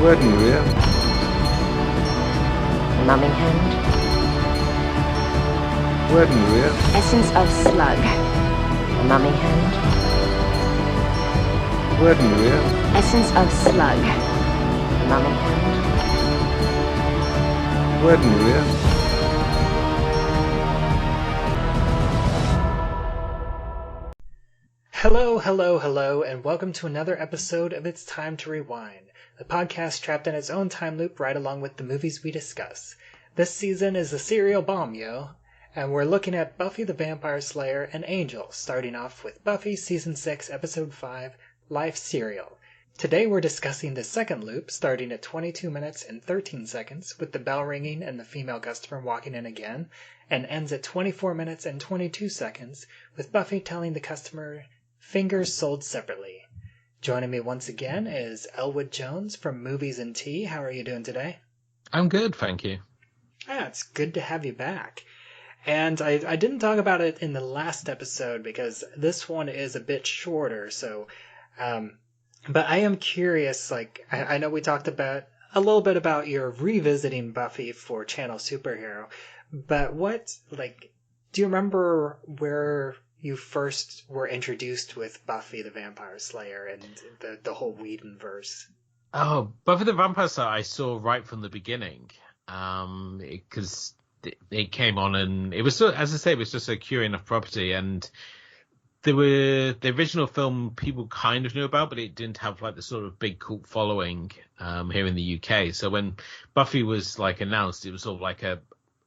Word Maria. Numbing hand. Word Maria. Essence of slug. Numbing hand. Word Maria. Essence of slug. Numbing hand. Word Maria. Hello, and welcome to another episode of It's Time to Rewind, the podcast trapped in its own time loop right along with the movies we discuss. This season is a serial bomb, and we're looking at Buffy the Vampire Slayer and Angel, starting off with Buffy Season 6, Episode 5, Life Serial. Today we're discussing the second loop, starting at 22 minutes and 13 seconds, with the bell ringing and the female customer walking in again, and ends at 24 minutes and 22 seconds, with Buffy telling the customer fingers sold separately. Joining me once again is Elwood Jones from Movies and Tea. How are you doing today? I'm good, thank you. It's good to have you back. And I didn't talk about it in the last episode because this one is a bit shorter, so but I am curious, I know we talked about a little bit about your revisiting Buffy for Channel Superhero, but do you remember where you first were introduced with Buffy the Vampire Slayer and the whole Whedonverse? Oh, Buffy the Vampire Slayer I saw right from the beginning, because it came on and it was, as I say, it was just a curious enough property, and the original film people kind of knew about, but it didn't have the sort of big cult following here in the UK. So when Buffy was announced, it was sort of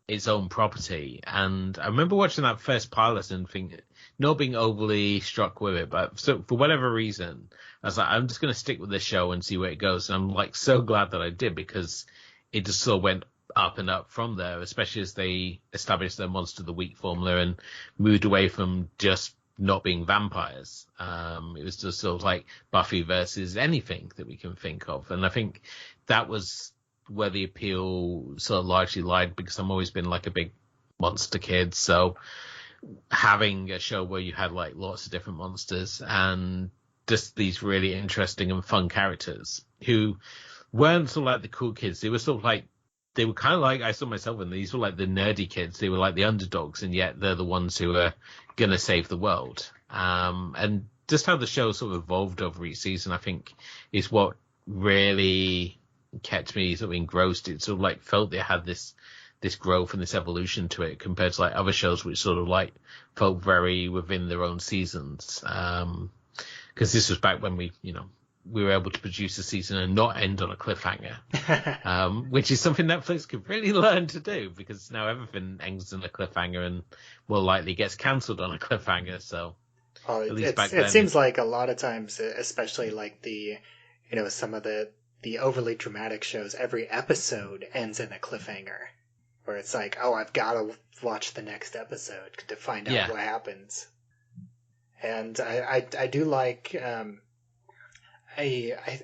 its own property, and I remember watching that first pilot and thinking, not being overly struck with it, but for whatever reason, I was like, I'm just going to stick with this show and see where it goes. And I'm so glad that I did, because it just sort of went up and up from there, especially as they established their Monster of the Week formula and moved away from just not being vampires. It was just sort of Buffy versus anything that we can think of. And I think that was where the appeal sort of largely lied, because I've always been a big monster kid. So having a show where you had lots of different monsters and just these really interesting and fun characters who weren't sort of the cool kids. They were sort of they were kind of I saw myself in these were the nerdy kids. They were the underdogs, and yet they're the ones who are going to save the world. And just how the show sort of evolved over each season, I think, is what really kept me sort of engrossed. It sort of felt they had this growth and this evolution to it, compared to other shows which sort of felt very within their own seasons. Because this was back when we were able to produce a season and not end on a cliffhanger, which is something Netflix could really learn to do, because now everything ends on a cliffhanger and more likely gets cancelled on a cliffhanger. So at least back then, it seems like a lot of times, especially some of the overly dramatic shows, every episode ends in a cliffhanger, where it's I've got to watch the next episode to find out what happens. And I do like. I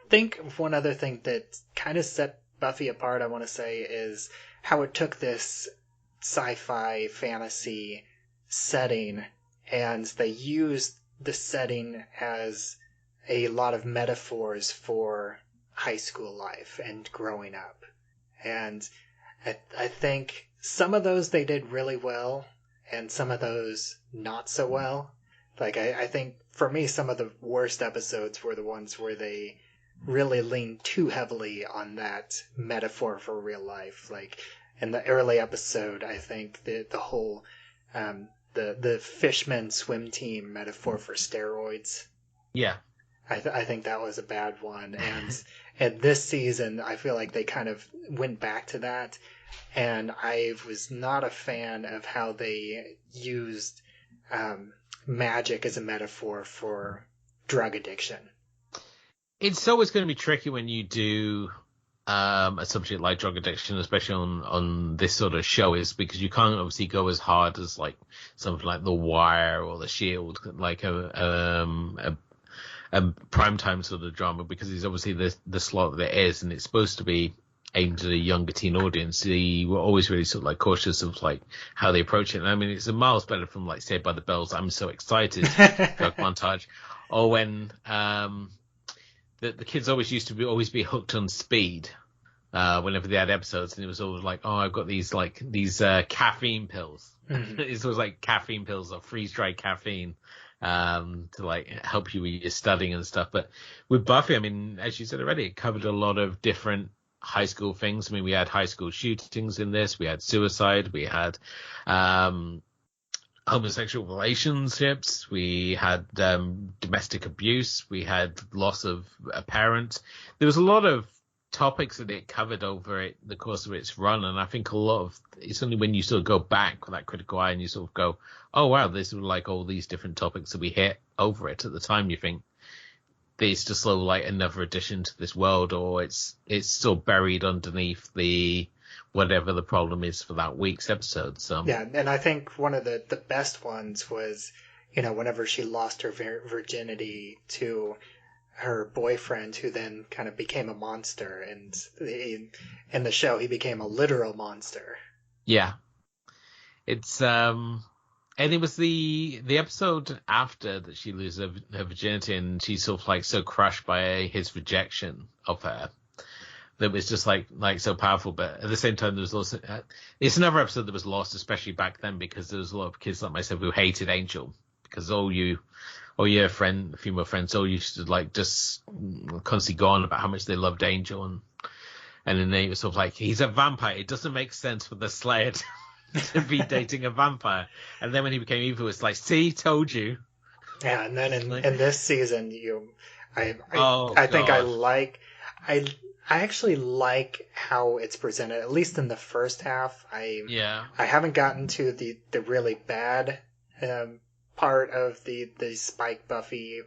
think one other thing that kind of set Buffy apart, I want to say, is how it took this sci-fi fantasy setting, and they used the setting as a lot of metaphors for high school life and growing up. And I think some of those they did really well, and some of those not so well. I think for me, some of the worst episodes were the ones where they really leaned too heavily on that metaphor for real life. In the early episode, I think the whole the fisherman swim team metaphor for steroids. Yeah. I think that was a bad one. And this season, I feel like they kind of went back to that. And I was not a fan of how they used magic as a metaphor for drug addiction. It's always going to be tricky when you do a subject like drug addiction, especially on this sort of show, is because you can't obviously go as hard as something like The Wire or The Shield, a primetime sort of drama, because it's obviously the slot that it is, and it's supposed to be aimed at a younger teen audience. They were always really sort of cautious of how they approach it. And I mean, it's a miles better from Saved by the Bell's I'm so excited drug montage, or when the kids always used to always be hooked on speed whenever they had episodes, and it was always like, oh, I've got these caffeine pills. Mhm. It was like caffeine pills or freeze-dried caffeine to like help you with your studying and stuff. But with Buffy, I mean, as you said already, it covered a lot of different high school things. I mean, we had high school shootings in this, we had suicide, we had homosexual relationships, we had domestic abuse, we had loss of a parent. There was a lot of topics that it covered over the course of its run, and I think a lot of it's only when you sort of go back with that critical eye and you sort of go, oh wow, this was like all these different topics that we hit over it at the time, you think it's just sort of like another addition to this world, or it's still buried underneath the whatever the problem is for that week's episode. So Yeah, and I think one of the best ones was, whenever she lost her virginity to her boyfriend, who then kind of became a monster, and in the show he became a literal monster. Yeah, it's and it was the episode after that she loses her virginity, and she's sort of like so crushed by his rejection of her that was just like so powerful. But at the same time, there was also it's another episode that was lost, especially back then, because there was a lot of kids like myself who hated Angel, because all your female friends all used to like just constantly go on about how much they loved Angel, and then they were sort of like, he's a vampire. It doesn't make sense for the Slayer to be dating a vampire. And then when he became evil, it's like, see, told you. Yeah, and then in this season, I actually like how it's presented, at least in the first half. I haven't gotten to the really bad part of the Spike Buffy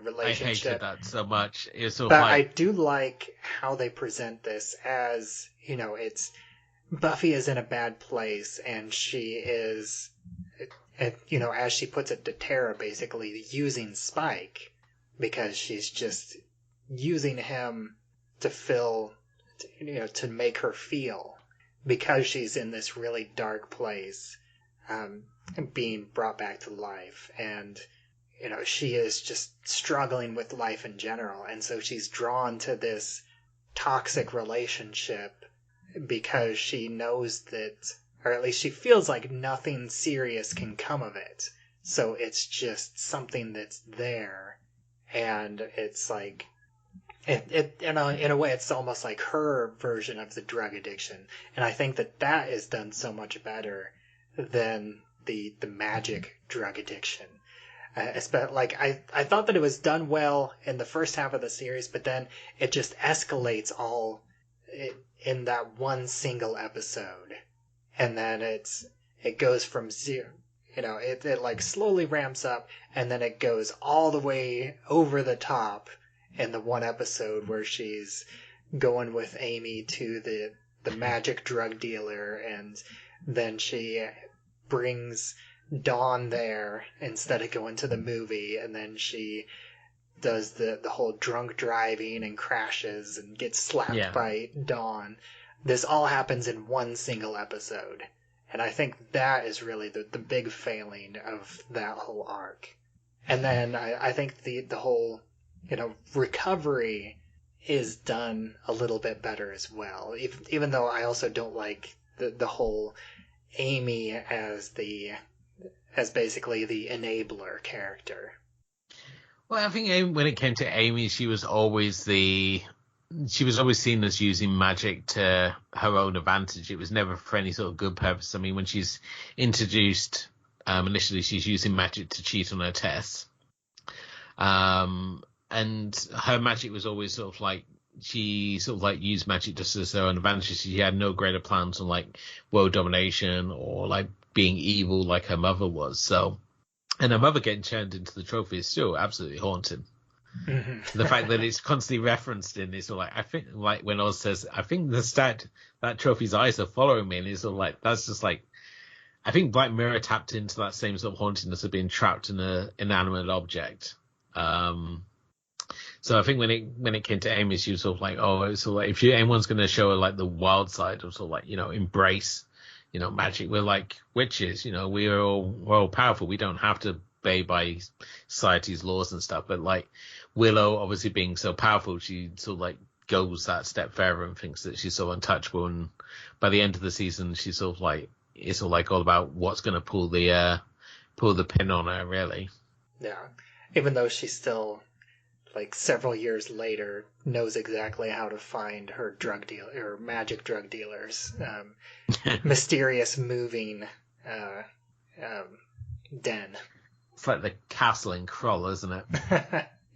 relationship. I hated that so much. It was sort but of like, I do like how they present this as, it's Buffy is in a bad place, and she is, as she puts it to Tara, basically using Spike, because she's just using him to to make her feel, because she's in this really dark place, being brought back to life, and she is just struggling with life in general, and so she's drawn to this toxic relationship because she knows that, or at least she feels like nothing serious can come of it, so it's just something that's there, and it's like in a way, it's almost like her version of the drug addiction, and I think that is done so much better than the magic drug addiction. I thought that it was done well in the first half of the series, but then it just escalates all in that one single episode, and then it goes from zero. It like slowly ramps up, and then it goes all the way over the top in the one episode where she's going with Amy to the magic drug dealer, and then she brings Dawn there instead of going to the movie, and then she does the whole drunk driving and crashes and gets slapped by Dawn. This all happens in one single episode, and I think that is really the big failing of that whole arc. And then I think the whole recovery is done a little bit better as well, even though I also don't like the whole Amy as basically the enabler character. Well, I think when it came to Amy, she was always seen as using magic to her own advantage. It was never for any sort of good purpose. I mean, when she's introduced, initially she's using magic to cheat on her tests. And her magic was always sort of like, she sort of like used magic just as her own advantage. She had no greater plans on like world domination or like being evil like her mother was. So, and her mother getting turned into the trophy is still absolutely haunting. Mm-hmm. The fact that it's constantly referenced in is sort of like, I think like when Oz says, I think that trophy's eyes are following me, and it's sort of like, that's just like, I think Black Mirror tapped into that same sort of hauntiness of being trapped in an inanimate object. So I think when it came to Amy, she was sort of like, oh, it's sort of like, if anyone's going to show her like the wild side of sort of like, embrace, magic. We're like witches, we're all powerful. We don't have to obey by society's laws and stuff. But like Willow, obviously being so powerful, she sort of like goes that step further and thinks that she's so untouchable. And by the end of the season, she's sort of like, it's all like all about what's going to pull the pin on her, really. Yeah. Even though she's still, like, several years later, knows exactly how to find her magic drug dealers. Mysterious moving den. It's like the castle in Krull, isn't it?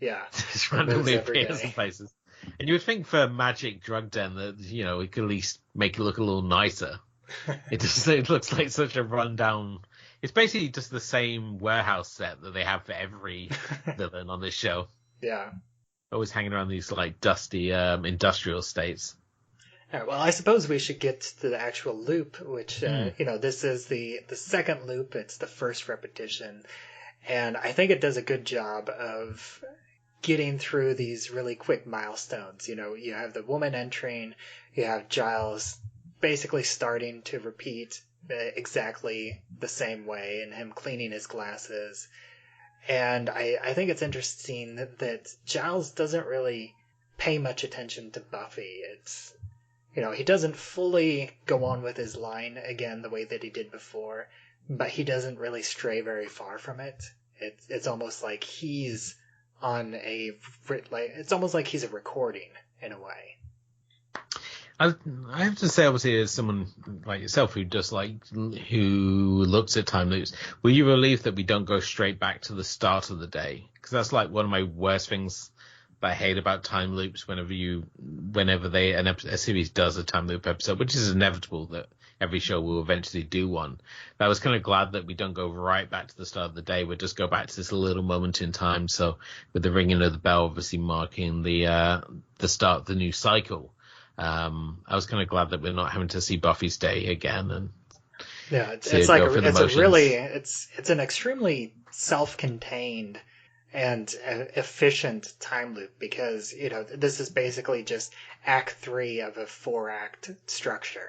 Yeah. Just randomly appears in places. And you would think for a magic drug den that, you know, it could at least make it look a little nicer. It looks like such a rundown. It's basically just the same warehouse set that they have for every villain on this show. Yeah. Always hanging around these like dusty industrial estates. All right, well, I suppose we should get to the actual loop, which, you know, this is the second loop. It's the first repetition. And I think it does a good job of getting through these really quick milestones. You know, you have the woman entering, you have Giles basically starting to repeat exactly the same way, and him cleaning his glasses. And I think it's interesting that Giles doesn't really pay much attention to Buffy. It's, you know, he doesn't fully go on with his line again the way that he did before, but he doesn't really stray very far from it. It's almost like he's on it's almost like he's a recording in a way. I have to say, obviously, as someone like yourself who who looks at time loops, were you relieved that we don't go straight back to the start of the day? Because that's like one of my worst things that I hate about time loops. Whenever a series does a time loop episode, which is inevitable that every show will eventually do one. But I was kind of glad that we don't go right back to the start of the day. We just go back to this little moment in time. So with the ringing of the bell, obviously marking the start of the new cycle. I was kind of glad that we're not having to see Buffy's day again. And yeah, it's an extremely self-contained and efficient time loop, because, you know, this is basically just Act 3 of a 4-act structure.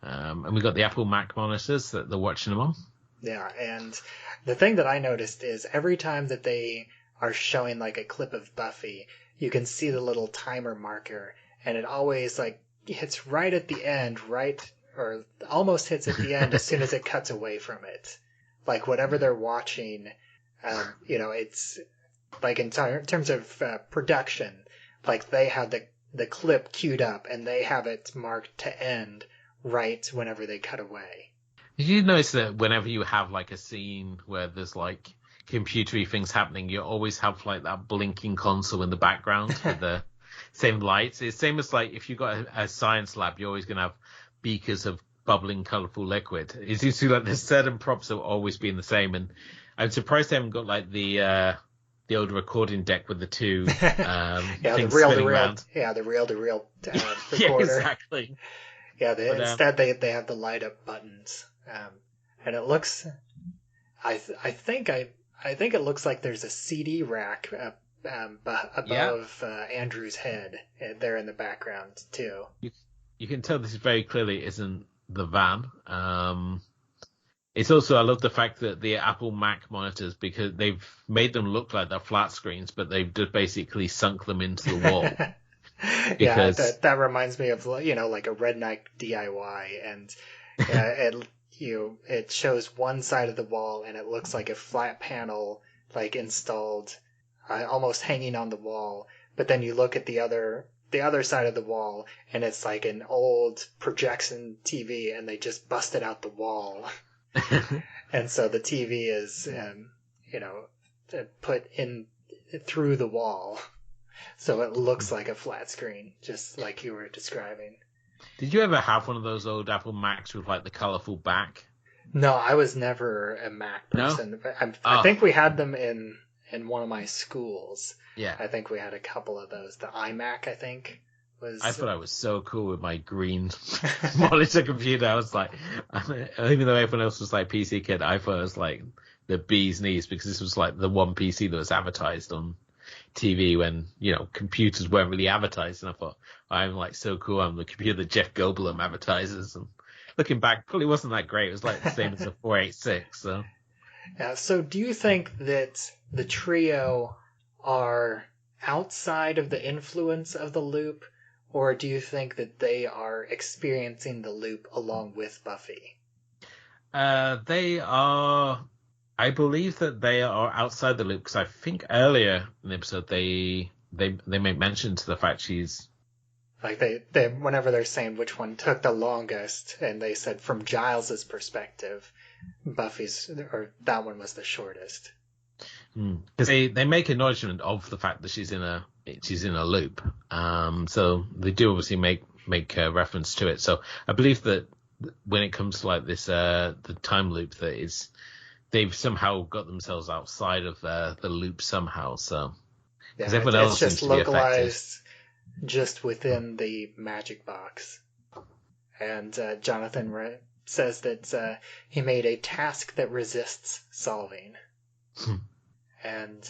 And we got the Apple Mac monitors that they're watching them on. Yeah, and the thing that I noticed is every time that they are showing like a clip of Buffy, you can see the little timer marker, and it always like hits right at the end, or almost hits at the end as soon as it cuts away from it. Like whatever they're watching, you know, it's like in terms of production, like they have the clip queued up and they have it marked to end right whenever they cut away. Did you notice that whenever you have like a scene where there's like computery things happening, you always have like that blinking console in the background with the same lights? It's same as like if you got a science lab, you're always going to have beakers of bubbling colorful liquid. It seems to be like there's certain props that will always be in the same. And I'm surprised they haven't got like the old recording deck with the two things spinning around. Yeah, the reel-to-reel recorder. Yeah, exactly. Yeah, instead they have the light up buttons, and it looks. I think it looks like there's a CD rack above Andrew's head there in the background too. You can tell this very clearly isn't the van. It's also, I love the fact that the Apple Mac monitors, because they've made them look like they're flat screens, but they've just basically sunk them into the wall. Because... Yeah, that reminds me of, you know, like a redneck DIY, and it shows one side of the wall and it looks like a flat panel like installed almost hanging on the wall, but then you look at the other side of the wall and it's like an old projection TV and they just busted out the wall. And so the TV is you know, put in through the wall. So it looks like a flat screen, just like you were describing. Did you ever have one of those old Apple Macs with like the colorful back? No, I was never a Mac person. No? I think we had them in one of my schools. Yeah. I think we had a couple of those. The iMac, I think, was... I thought I was so cool with my green monitor computer. I was like, even though everyone else was like PC kid, I thought it was like the bee's knees, because this was like the one PC that was advertised on TV when, you know, computers weren't really advertised. And I thought, I'm like so cool. I'm the computer that Jeff Goldblum advertises. And looking back, probably wasn't that great. It was like the same as the 486. So So do you think that the trio are outside of the influence of the loop, or do you think that they are experiencing the loop along with Buffy? They are. I believe that they are outside the loop because I think earlier in the episode they make mention to the fact she's. Like they whenever they're saying which one took the longest, and they said from Giles's perspective, Buffy's or that one was the shortest. Because they make acknowledgement of the fact that she's in a loop. So they do obviously make reference to it. So I believe that when it comes to like this the time loop, that is they've somehow got themselves outside of the loop somehow. So because everyone else just seems to be affected. localized just within the magic box. And Jonathan says that he made a task that resists solving. And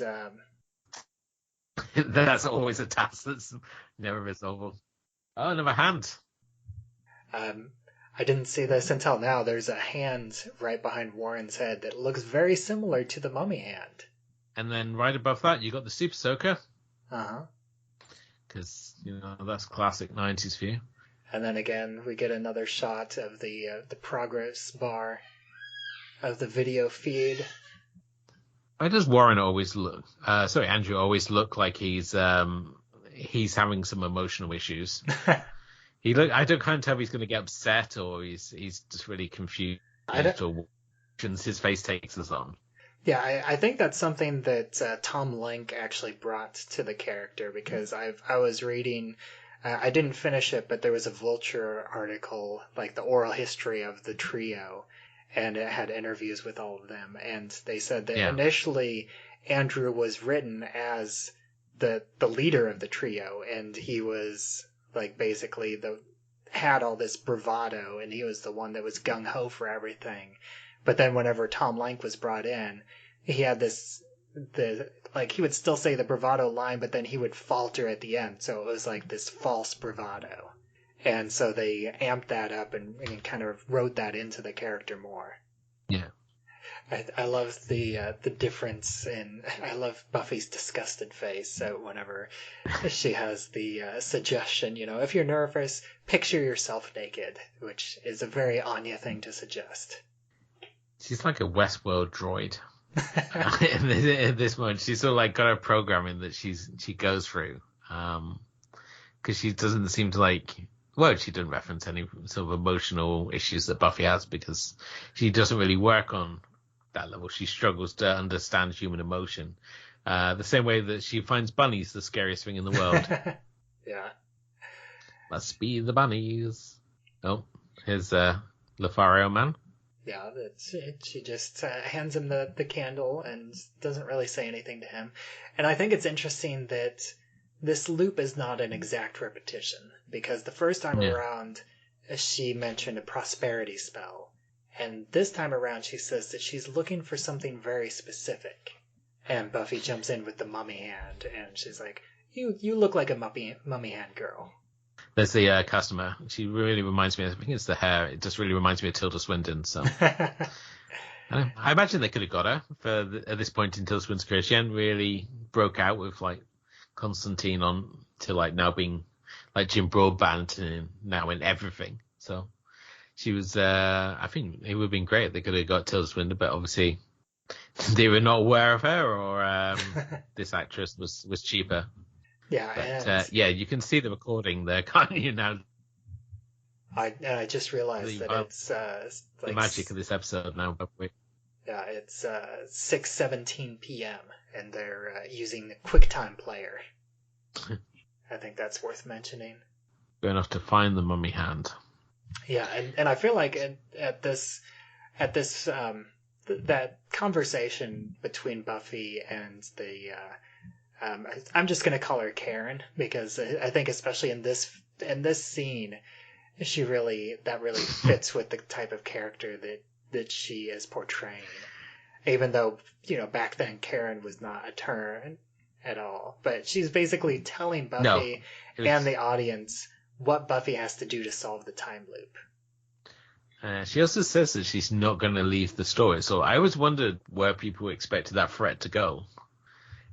that's always a task that's never resolvable. Oh, another hand. I didn't see this until now. There's a hand right behind Warren's head that looks very similar to the mummy hand. And then right above that, you got the Super Soaker. Uh-huh. Because, that's classic 90s for you. And then again, we get another shot of the progress bar of the video feed. Why does Warren always look... Andrew always look like he's having some emotional issues. I don't kind of tell if he's going to get upset or he's just really confused or his face takes us on. Yeah, I think that's something that Tom Lenk actually brought to the character, because I was reading, I didn't finish it, but there was a Vulture article, like the oral history of the trio, and it had interviews with all of them, and they said that initially Andrew was written as the leader of the trio, and he was like basically had all this bravado, and he was the one that was gung-ho for everything. But then whenever Tom Lenk was brought in, he had he would still say the bravado line, but then he would falter at the end. So it was like this false bravado. And so they amped that up and kind of wrote that into the character more. Yeah. I love the difference I love Buffy's disgusted face whenever she has the suggestion, if you're nervous, picture yourself naked, which is a very Anya thing to suggest. She's like a Westworld droid. in this moment, she's sort of like got her programming that she goes through. Because she doesn't seem to she didn't reference any sort of emotional issues that Buffy has because she doesn't really work on that level. She struggles to understand human emotion. The same way that she finds bunnies the scariest thing in the world. Yeah. Must be the bunnies. Oh, here's Lothario man. Yeah, she just hands him the candle and doesn't really say anything to him. And I think it's interesting that this loop is not an exact repetition, because the first time around she mentioned a prosperity spell. And this time around she says that she's looking for something very specific. And Buffy jumps in with the mummy hand, and she's like, you look like a mummy hand girl. There's the customer. She really reminds me, I think it's the hair. It just really reminds me of Tilda Swinton. So I imagine they could have got her at this point in Tilda Swinton's career. She hadn't really broke out with Constantine on to now being like Jim Broadbent and now in everything. So she was, I think it would have been great if they could have got Tilda Swinton, but obviously they were not aware of her, or this actress was cheaper. Yeah, but you can see the recording there, can't you now? I just realized that it's the magic of this episode now. Yeah, it's 6:17 p.m. and they're using the QuickTime player. I think that's worth mentioning. Going off to find the mummy hand. Yeah, and I feel like at this that conversation between Buffy and the I'm just gonna call her Karen, because I think especially in this scene, she really fits with the type of character that she is portraying. Even though back then Karen was not a term at all, but she's basically telling Buffy and the audience what Buffy has to do to solve the time loop. She also says that she's not going to leave the store. So I always wondered where people expected that threat to go.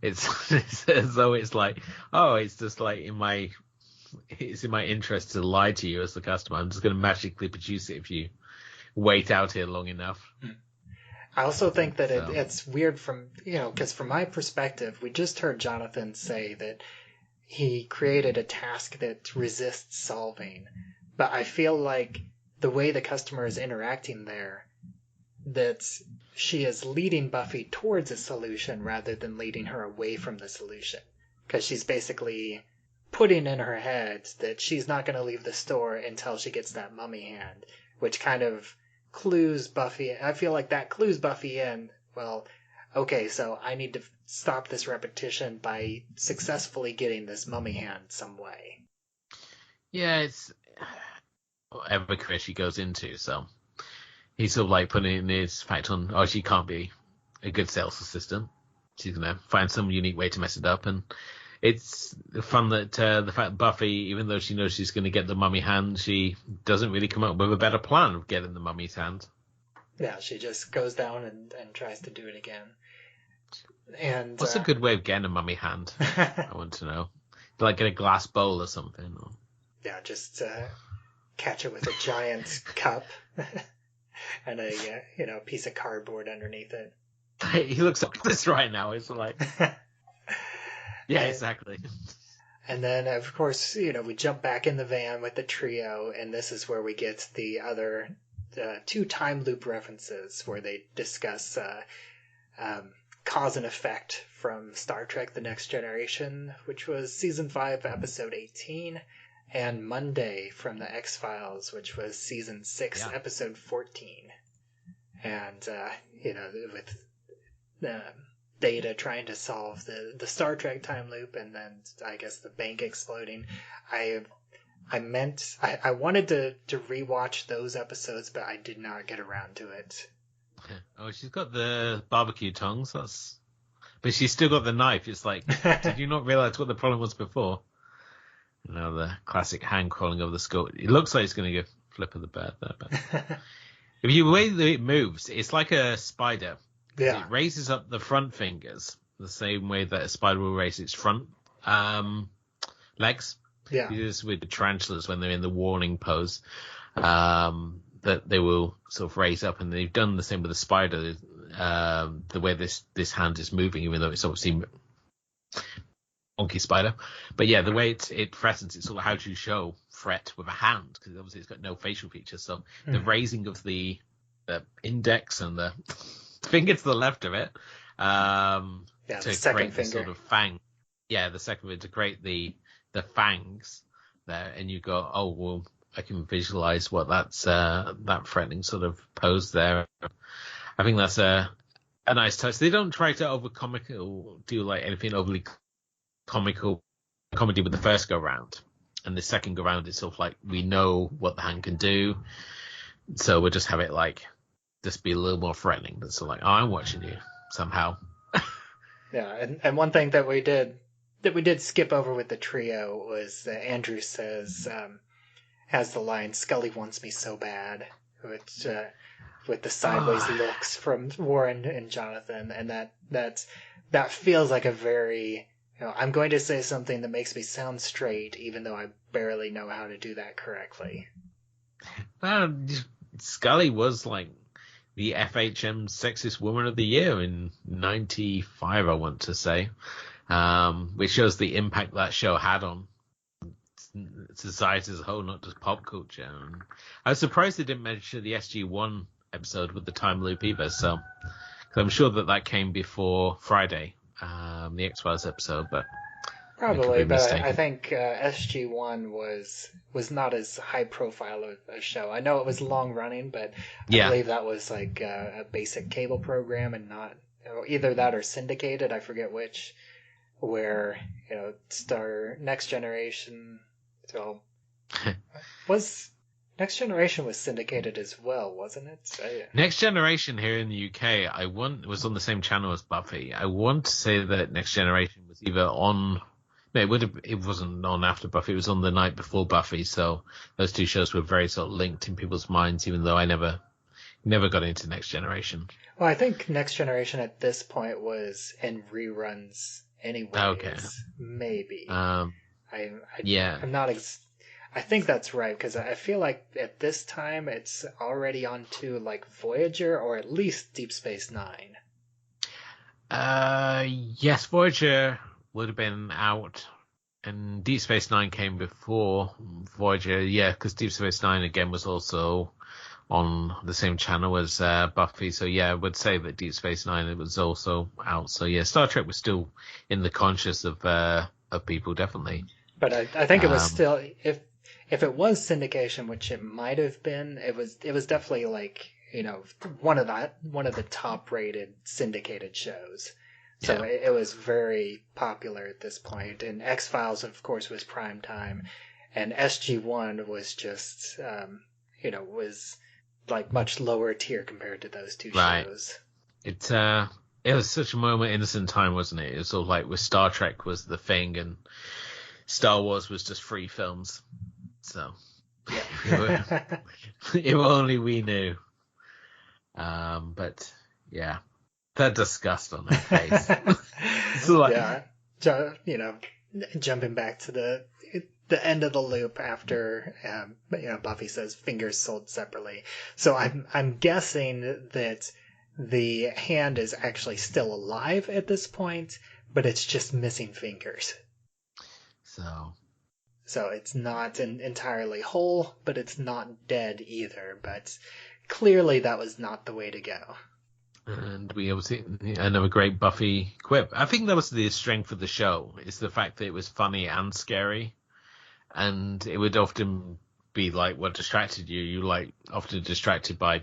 It's as though it's like, oh, it's just like it's in my interest to lie to you as the customer. I'm just going to magically produce it if you wait out here long enough. I also think that it's weird because from my perspective, we just heard Jonathan say that he created a task that resists solving. But I feel like the way the customer is interacting there, that she is leading Buffy towards a solution rather than leading her away from the solution. Because she's basically putting in her head that she's not going to leave the store until she gets that mummy hand, which kind of clues Buffy. I feel like that clues Buffy in, well, okay, so I need to stop this repetition by successfully getting this mummy hand some way. Yeah, it's whatever career she goes into, so he's sort of like putting his fact on, oh, she can't be a good sales assistant. She's going to find some unique way to mess it up. And it's fun that the fact Buffy, even though she knows she's going to get the mummy hand, she doesn't really come up with a better plan of getting the mummy's hand. Yeah, she just goes down and tries to do it again. And what's a good way of getting a mummy hand? I want to know. Like get a glass bowl or something. Or... Yeah, just catch it with a giant cup and a piece of cardboard underneath it. He looks like this right now. It's like, yeah, exactly. And then, of course, we jump back in the van with the trio, and this is where we get the other two time loop references where they discuss cause and effect from Star Trek The Next Generation, which was Season 5, Episode 18, and Monday from The X-Files, which was Season 6, Episode 14. And, with Data trying to solve the Star Trek time loop, and then, I guess, the bank exploding. I wanted to rewatch those episodes, but I did not get around to it. Oh, she's got the barbecue tongs. But she's still got the knife. It's like, did you not realize what the problem was before? The classic hand crawling over the skull. It looks like it's going to go flip of the bird there, but if you way that it moves, it's like a spider. Yeah. It raises up the front fingers the same way that a spider will raise its front legs. Yeah. This with the tarantulas when they're in the warning pose, that they will sort of raise up, and they've done the same with the spider. The way this hand is moving, even though it's obviously monkey spider, but yeah, the way it threatens, it's sort of how to show threat with a hand, because obviously it's got no facial features. So the raising of the index and the finger to the left of it, the second finger, sort of fang. Yeah, the second finger to create the fangs there, and you go, oh well, I can visualize what that's that threatening sort of pose there. I think that's a nice touch. They don't try to over comic or do like anything overly comical comedy with the first go round, and the second go round it's sort of like we know what the hand can do, so we'll just have it like just be a little more threatening. That's sort of like, oh, I'm watching you somehow. Yeah, and one thing that we did skip over with the trio was Andrew says has the line "Scully wants me so bad," which with the sideways looks from Warren and Jonathan, and that feels like a very, I'm going to say something that makes me sound straight, even though I barely know how to do that correctly. Scully was like the FHM Sexiest Woman of the Year in '95, I want to say, which shows the impact that show had on society as a whole, not just pop culture. And I was surprised they didn't mention the SG-1 episode with the time loop either, so because I'm sure that came before Friday, the X-Files episode, but probably. But I think SG-1 was not as high profile a show. I know it was long running, but I believe that was like a basic cable program and not either that or syndicated. I forget which. Where Next Generation. So was Next Generation was syndicated as well, wasn't it? Next Generation here in the UK, was on the same channel as Buffy. I want to say that Next Generation was either on It wasn't on after Buffy. It was on the night before Buffy. So those two shows were very sort of linked in people's minds, even though I never got into Next Generation. Well, I think Next Generation at this point was in reruns anyways. Okay. Maybe. Yeah. I'm not. I think that's right, because I feel like at this time it's already on to like Voyager or at least Deep Space Nine. Yes, Voyager would have been out, and Deep Space Nine came before Voyager. Yeah, because Deep Space Nine again was also on the same channel as Buffy. So yeah, I would say that Deep Space Nine it was also out. So yeah, Star Trek was still in the conscious of people, definitely. But I think it was still, if it was syndication, which it might have been, it was definitely like, you know, one of the top rated syndicated shows. So Yeah. it was very popular at this point. And X-Files, of course, was prime time, and SG-1 was just was like much lower tier compared to those two shows. It was such a moment innocent time, wasn't it? It was sort of like with Star Trek was the thing and Star Wars was just free films. So Yeah. if only we knew. But yeah, that disgust on her face. It's like, Yeah, jumping back to the end of the loop after Buffy says fingers sold separately. So I'm guessing that the hand is actually still alive at this point, but it's just missing fingers. So it's not entirely whole, but it's not dead either. But clearly that was not the way to go. And we obviously another great Buffy quip. I think that was the strength of the show, is the fact that it was funny and scary. And it would often be like what distracted you. You like often distracted by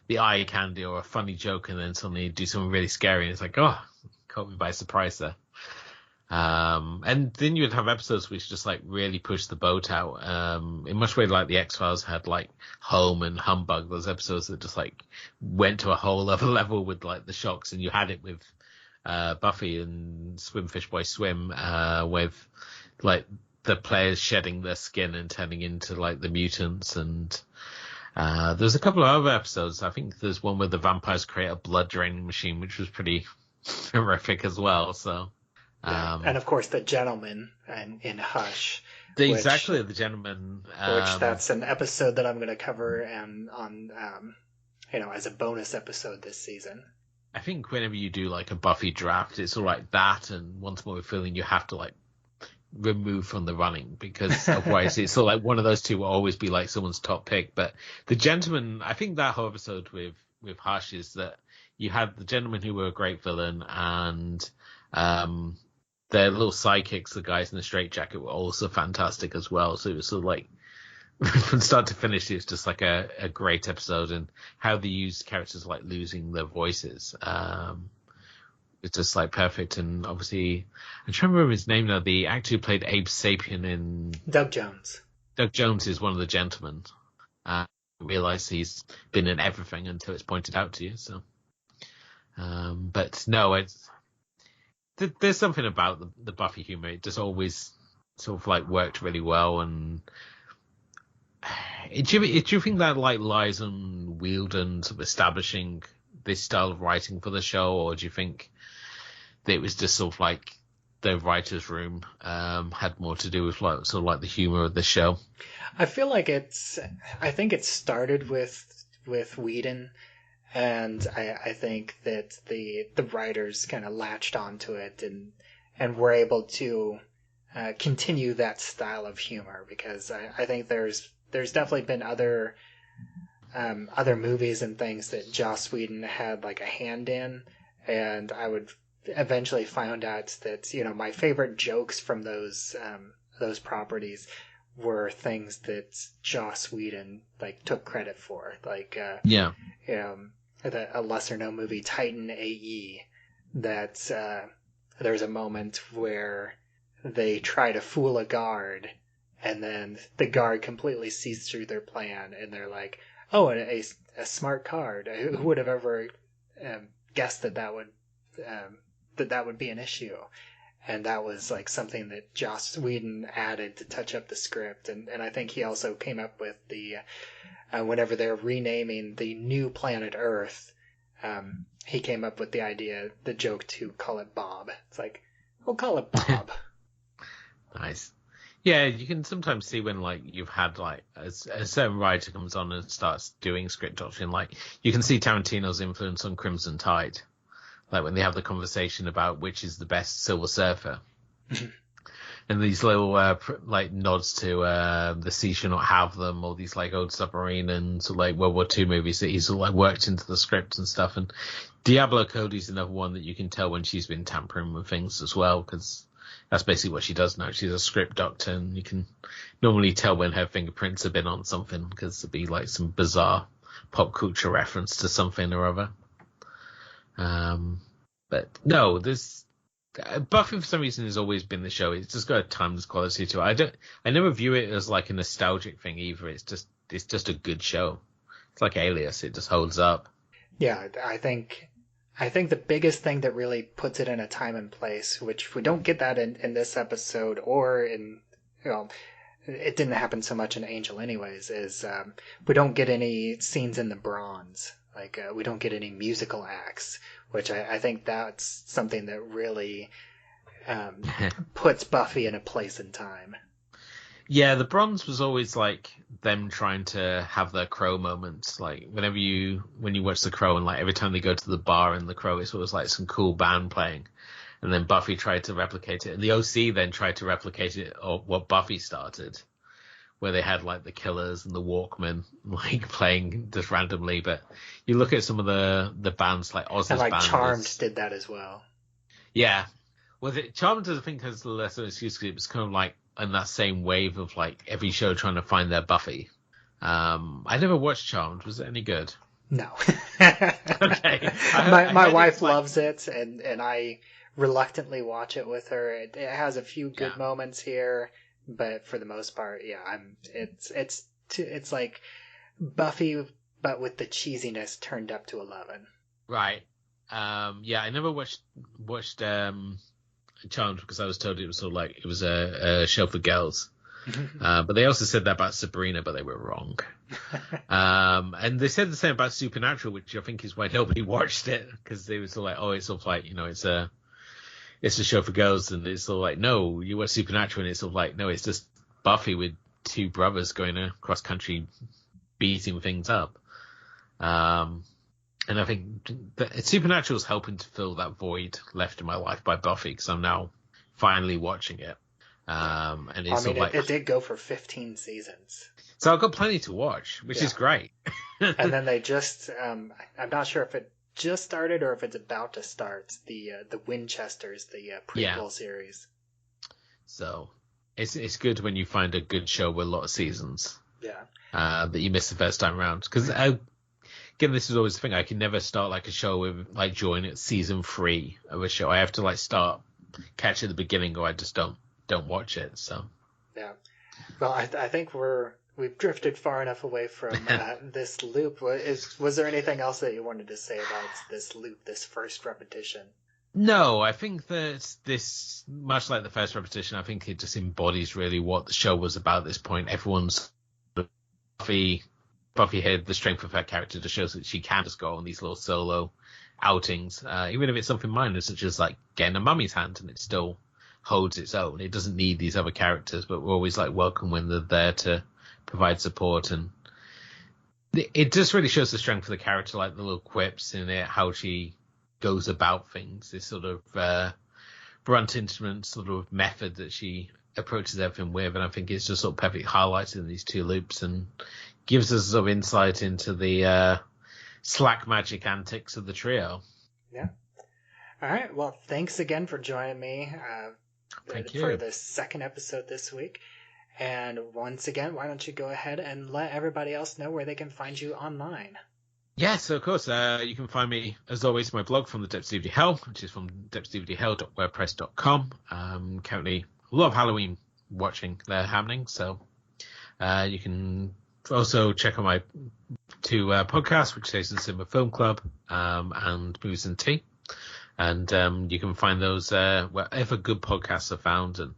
the eye candy or a funny joke, and then suddenly do something really scary, and it's like, oh, caught me by surprise there. And then you'd have episodes which just like really push the boat out. In much way like the X-Files had like Home and Humbug, those episodes that just like went to a whole other level with like the shocks, and you had it with Buffy and Swim Fish Boy Swim, with like the players shedding their skin and turning into like the mutants. And there's a couple of other episodes. I think there's one where the vampires create a blood draining machine, which was pretty horrific as well. So and of course the gentleman in Hush. The gentleman. Which that's an episode that I'm going to cover on as a bonus episode this season. I think whenever you do like a Buffy draft, it's all like that, and Once More with Feeling you have to like remove from the running, because otherwise it's sort of like one of those two will always be like someone's top pick. But the gentleman, I think that whole episode with Hush is that you had the gentlemen who were a great villain, and their little sidekicks, the guys in the straitjacket, were also fantastic as well. So it was sort of like from start to finish, it's just like a great episode, and how they used characters like losing their voices. It's just like perfect. And obviously, I'm trying to remember his name now. The actor who played Abe Sapien in Doug Jones. Doug Jones is one of the gentlemen. I realize he's been in everything until it's pointed out to you. So, but no, there's something about the Buffy humor. It just always sort of like worked really well. And do you think that like lies on Whedon sort of establishing this style of writing for the show, or do you think that it was just sort of like the writer's room had more to do with like sort of like the humor of the show? I feel like I think it started with Whedon, and I think that the writers kind of latched onto it and were able to continue that style of humor, because I think there's definitely been other movies and things that Joss Whedon had like a hand in, and I would eventually find out that my favorite jokes from those properties were things that Joss Whedon like took credit for, like a lesser known movie, Titan AE, that there's a moment where they try to fool a guard, and then the guard completely sees through their plan, and they're like, oh, a smart card. Who would have ever guessed that would be an issue? And that was like something that Joss Whedon added to touch up the script. And I think he also came up with the, whenever they're renaming the new planet Earth, he came up with the idea, the joke to call it Bob. It's like, we'll call it Bob. Nice. Yeah, you can sometimes see when like you've had like a certain writer comes on and starts doing script doctrine. Like you can see Tarantino's influence on Crimson Tide. Like when they have the conversation about which is the best Silver Surfer, and these little like nods to The Sea Shall Not Have Them, or these like old submarine and sort of like World War II movies that he's sort of like worked into the script and stuff. And Diablo Cody's another one that you can tell when she's been tampering with things as well, because that's basically what she does now. She's a script doctor, and you can normally tell when her fingerprints have been on something, because there'll be like some bizarre pop culture reference to something or other. But no, this Buffy for some reason has always been the show. It's just got a timeless quality to it. I never view it as like a nostalgic thing either. It's just a good show. It's like Alias. It just holds up. Yeah, I think the biggest thing that really puts it in a time and place, which we don't get that in this episode or in, it didn't happen so much in Angel anyways, is we don't get any scenes in the Bronze. Like, we don't get any musical acts, which I think that's something that really puts Buffy in a place and time. Yeah, the Bronze was always like them trying to have their Crow moments. Like when you watch The Crow, and like every time they go to the bar in The Crow, it's always like some cool band playing. And then Buffy tried to replicate it, and the OC then tried to replicate it, or what Buffy started, where they had like the Killers and the Walkmen like playing just randomly. But you look at some of the bands like Oz's and like band. Charmed did that as well. Yeah. Well, Charmed I think has less of an excuse, because it was kind of like in that same wave of like every show trying to find their Buffy. I never watched Charmed. Was it any good? No. Okay. My wife loves it, and I reluctantly watch it with her. It has a few good moments here, but for the most part, yeah, it's like Buffy, but with the cheesiness turned up to 11. Right. Yeah, I never watched Charmed, because I was told it was sort of like it was a show for girls. But they also said that about Sabrina, but they were wrong. And they said the same about Supernatural, which I think is why nobody watched it, because they were sort of like, oh, it's sort of like, it's a show for girls, and it's sort of like, no, you watch Supernatural, and it's sort of like, no, it's just Buffy with two brothers going across country beating things up. And I think that Supernatural is helping to fill that void left in my life by Buffy, because I'm now finally watching it. And it's it did go for 15 seasons. So I've got plenty to watch, which is great. And then they just, I'm not sure if it just started or if it's about to start, the Winchesters, the prequel series. So it's good when you find a good show with a lot of seasons. Yeah. That you missed the first time around. Because again, this is always the thing. I can never start like a show with like join at season 3 of a show. I have to like catch at the beginning, or I just don't watch it. So yeah. Well, I think we've drifted far enough away from this loop. Was there anything else that you wanted to say about this loop, this first repetition? No, I think that this, much like the first repetition, I think it just embodies really what the show was about at this point. Everyone's Buffy had the strength of her character to show that she can just go on these little solo outings, even if it's something minor, such as like getting a mummy's hand, and it still holds its own. It doesn't need these other characters, but we're always like welcome when they're there to provide support. And it just really shows the strength of the character, like the little quips in it, how she goes about things, this sort of brunt instrument sort of method that she approaches everything with. And I think it's just sort of perfectly highlighted in these two loops, and gives us sort of insight into the slack magic antics of the trio. Yeah. All right. Well, thanks again for joining me for the second episode this week. And once again, why don't you go ahead and let everybody else know where they can find you online? Yeah, so of course, you can find me, as always, my blog from the Depths of DVD Hell, which is from depthsdvdhell.wordpress.com. Currently, a lot of Halloween watching there happening, so you can also check out my two podcasts, which is the Cinema Film Club and Movies and Tea. And you can find those wherever good podcasts are found, and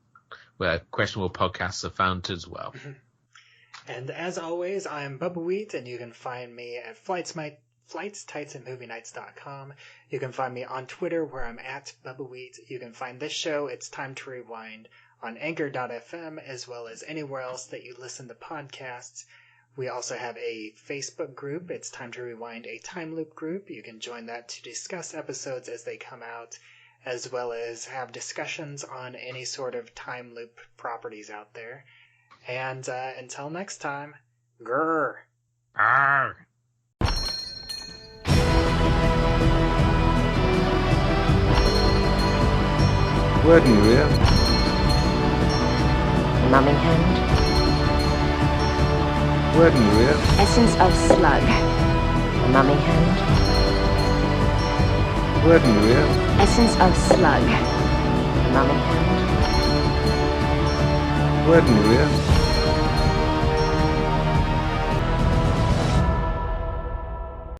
where questionable podcasts are found as well. And as always, I am Bubbawheat, and you can find me at Flights, Tights, and MovieNights.com. You can find me on Twitter, where I'm at Bubbawheat. You can find this show, It's Time to Rewind, on Anchor.fm, as well as anywhere else that you listen to podcasts. We also have a Facebook group, It's Time to Rewind, a time loop group. You can join that to discuss episodes as they come out, as well as have discussions on any sort of time loop properties out there. And until next time, grrr. Arr. Word in your ear. Numbing hand. Word in your ear. Essence of slug. Numbing hand. Word in your ear. Essence of slug. Numbing hand. Word in your ear.